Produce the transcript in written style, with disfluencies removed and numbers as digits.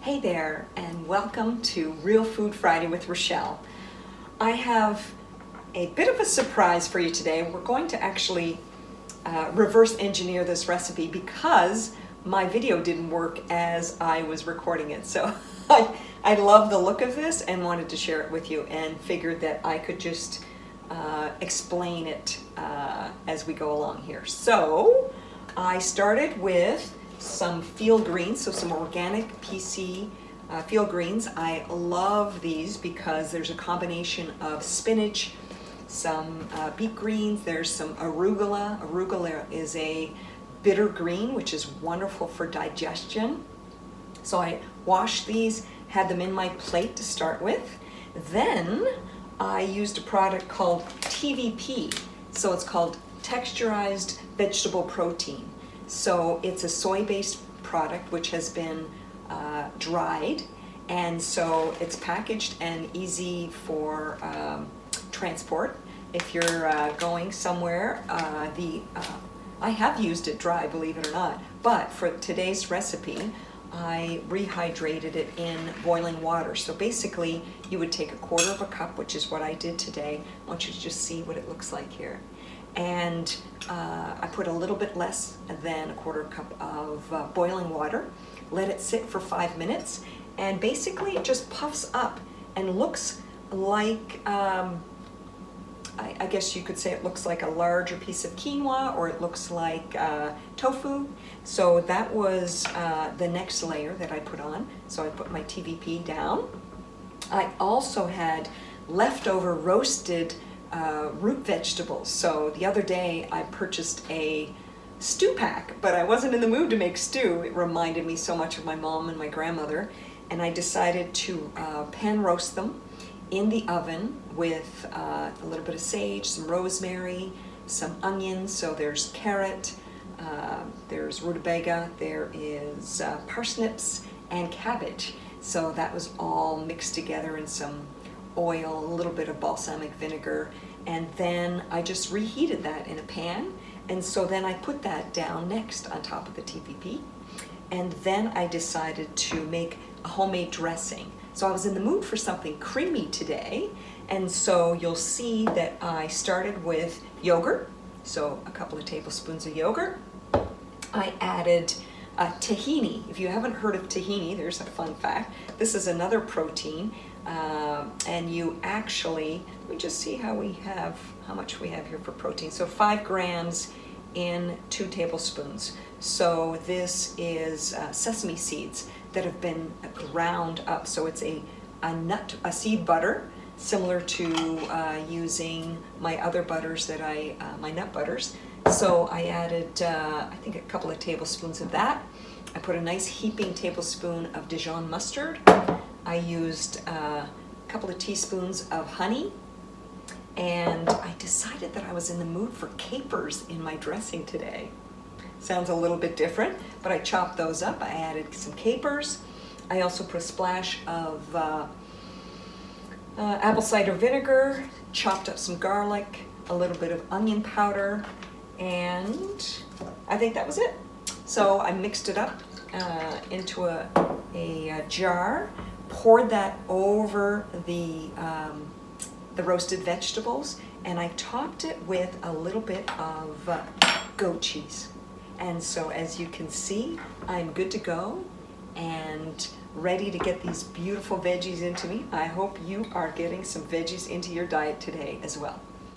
Hey there, and welcome to Real Food Friday with Rochelle. I have a bit of a surprise for you today. We're going to actually reverse engineer this recipe because my video didn't work as I was recording it. So I love the look of this and wanted to share it with you, and figured that I could just explain it as we go along here. So I started with some field greens, so some organic PC field greens. I love these because there's a combination of spinach, some beet greens, there's some arugula. Arugula is a bitter green, which is wonderful for digestion. So I washed these, had them in my plate to start with. Then I used a product called TVP, so it's called texturized vegetable protein. So it's a soy-based product which has been dried, and so it's packaged and easy for transport. If you're going somewhere, I have used it dry, believe it or not, but for today's recipe I rehydrated it in boiling water. So basically you would take 1/4 cup, which is what I did today. I want you to just see what it looks like here. And I put a little bit less than 1/4 cup of boiling water, let it sit for 5 minutes, and basically it just puffs up and looks like, I guess you could say it looks like a larger piece of quinoa, or it looks like tofu. So that was the next layer that I put on. So I put my TVP down. I also had leftover roasted root vegetables. So the other day I purchased a stew pack, but I wasn't in the mood to make stew. It reminded me so much of my mom and my grandmother, and I decided to pan roast them in the oven with a little bit of sage, some rosemary, some onions. So there's carrot, there's rutabaga, there is parsnips and cabbage. So that was all mixed together in some oil, a little bit of balsamic vinegar, and then I just reheated that in a pan. And so then I put that down next on top of the TVP, and then I decided to make a homemade dressing. So I was in the mood for something creamy today, and so you'll see that I started with yogurt, so a couple of tablespoons of yogurt. I added tahini. If you haven't heard of tahini, there's a fun fact. This is another protein, and you actually, let me just see how much we have here for protein. So 5 grams in 2 tablespoons. So this is sesame seeds that have been ground up. So it's a seed butter, similar to using my other butters that my nut butters. So I added, I think, a couple of tablespoons of that. I put a nice heaping tablespoon of Dijon mustard. I used a couple of teaspoons of honey, and I decided that I was in the mood for capers in my dressing today. Sounds a little bit different, but I chopped those up. I added some capers. I also put a splash of apple cider vinegar, chopped up some garlic, a little bit of onion powder, and I think that was it. So I mixed it up into a jar, poured that over the roasted vegetables, and I topped it with a little bit of goat cheese. And so as you can see, I'm good to go and ready to get these beautiful veggies into me. I hope you are getting some veggies into your diet today as well.